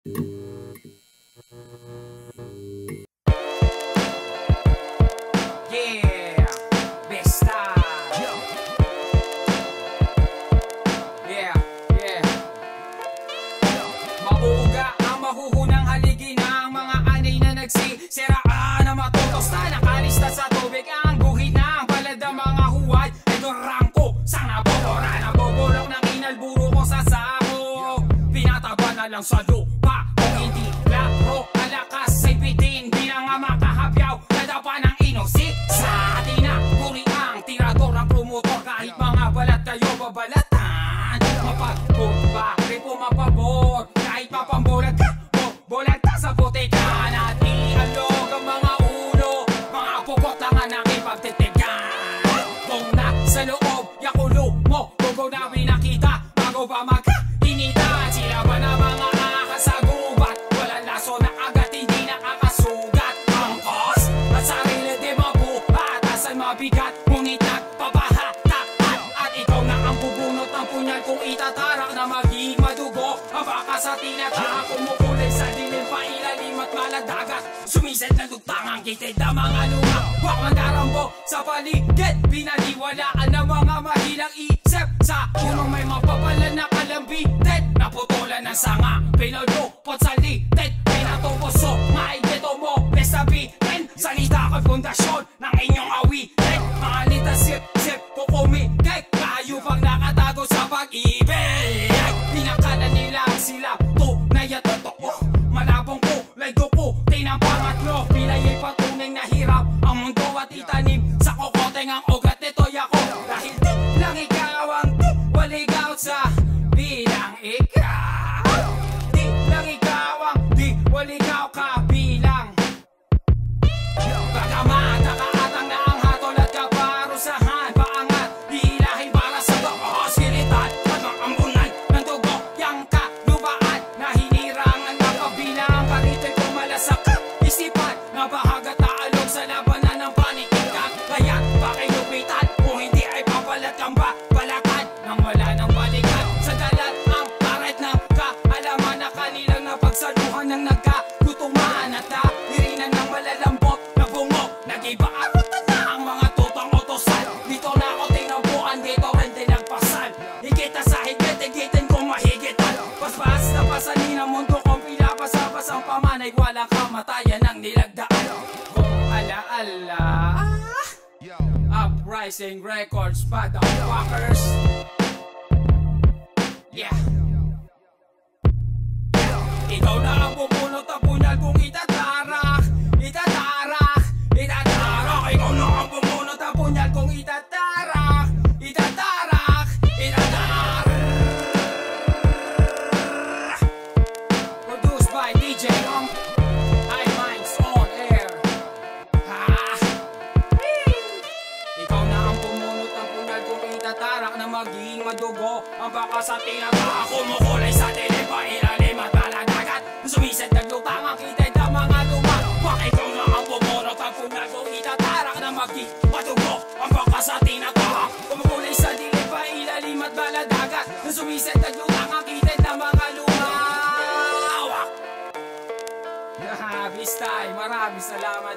Yeah, best time. Yeah, yeah. Mauuga ang mahuhunang haligi ng mga anay na nagsisiraan na matutos na nakalista sa tubig ang guhit ng balad ng mga huwad. Ito rangko sa nabobora, nabobulok ng inalburo ko sa sako. Pinataba na lang sa lupa kung hindi laro alakas ay bitin. Di na nga makahapyaw nadapa ng inosik sa atin na guri ang tirador ng promotor. Kahit mga balat kayo babalatan, mapagpumba rin po mapabor. Kahit mapambulag ka o bulag ka sa putika. At ihalog ang mga ulo, mga pukot lang ang nakipagtitigan. Kung nasa loob yakulo mo, gugo na pinakita bago pa magkainita. Sila ba na mga akasagubat, walang laso na agad hindi nakakasugat. Ang kos at sarili di mabuhat, asan mabigat ngunit nagpapahataan. At ikaw na ang bubunot ng punyal kung itatarak na maging madugo. Ang baka sa tinatahak kumukulay sa dilim pa ilalim at maladagat. Sumisid na lutang ang kitid na mga luma, wak mandarambo sa paligid. Pinaniwalaan ng mga mahilang isip sa punong may mapapalan na kalambitin. Naputulan ng sanga, pinalupot sa litin. Pinatupuso, maigito mo, pesabitin. Salita ko'y pundasyon ng inyong awitin. Mga litasip-sip ko kumigay, kahayupang nakatago sa pag-ibig. Pinakalan nila sila, tunay at totoo. Malabong kulay duko, tinang pangatlo. Pilay ay patunay na hirap ang mundo at itanim sa kokoteng ang ugat nito'y ako. Dahil di lang ikaw ang di waligaw sa bilang ikaw. Di lang ikaw ang di waligaw ka bilang. Bagamat nakaatang na ang hatol at kaparusahan, paangat hilahin para sa doos kilitan at makambunan ng dugo yang kalubaan na hinirang ang nakabilang. Parito'y pumalasak ka isipan na bahagat na alog sa labanan ng panitikan. Kaya pakilupitan kung hindi ay papalat kang balatan nang wala ng balikan. Sa dalat ang paret ng kaalaman na kanilang napagsaluhan ng nagkagutumaan at nahirinan ng malalambot na bungo. Nag-iba arutan na ang mga tutong utosan. Dito na ako tinabuan, dito rin tinagpasan. Higit na sa higit, higitin kong mahigitan. Paspas na pasanin ang mundo kong pinapasabas ang pamanay. Walang kamatayan ang nilagdaan. Kung alaala Uprising Records, motherfuckers. Yeah. Ikaw na ang pupunot ang punyal kung itatarak. Itatarak, itatarak. Ikaw na ang pumunot ang punyal kung itatarak. Itatarak, itatarak. Produced by DJ High Minds on air. Ikaw na ang pumunot ang punyal kung itatarak na maging madugo. Ang baka sa tinatahak kumukulay sa dilim pa ilalim at maladagat. Sumisid naglutang ang kitid ng mga luma, wak ikaw na ang pumunot ang punyal kung itatarak na maging madugo. Ang baka sa tinatahak kumukulay sa dilim pa ilalim at maladagat. Sumisid naglutang ang kitid ng mga luma, wak. This time, maraming salamat.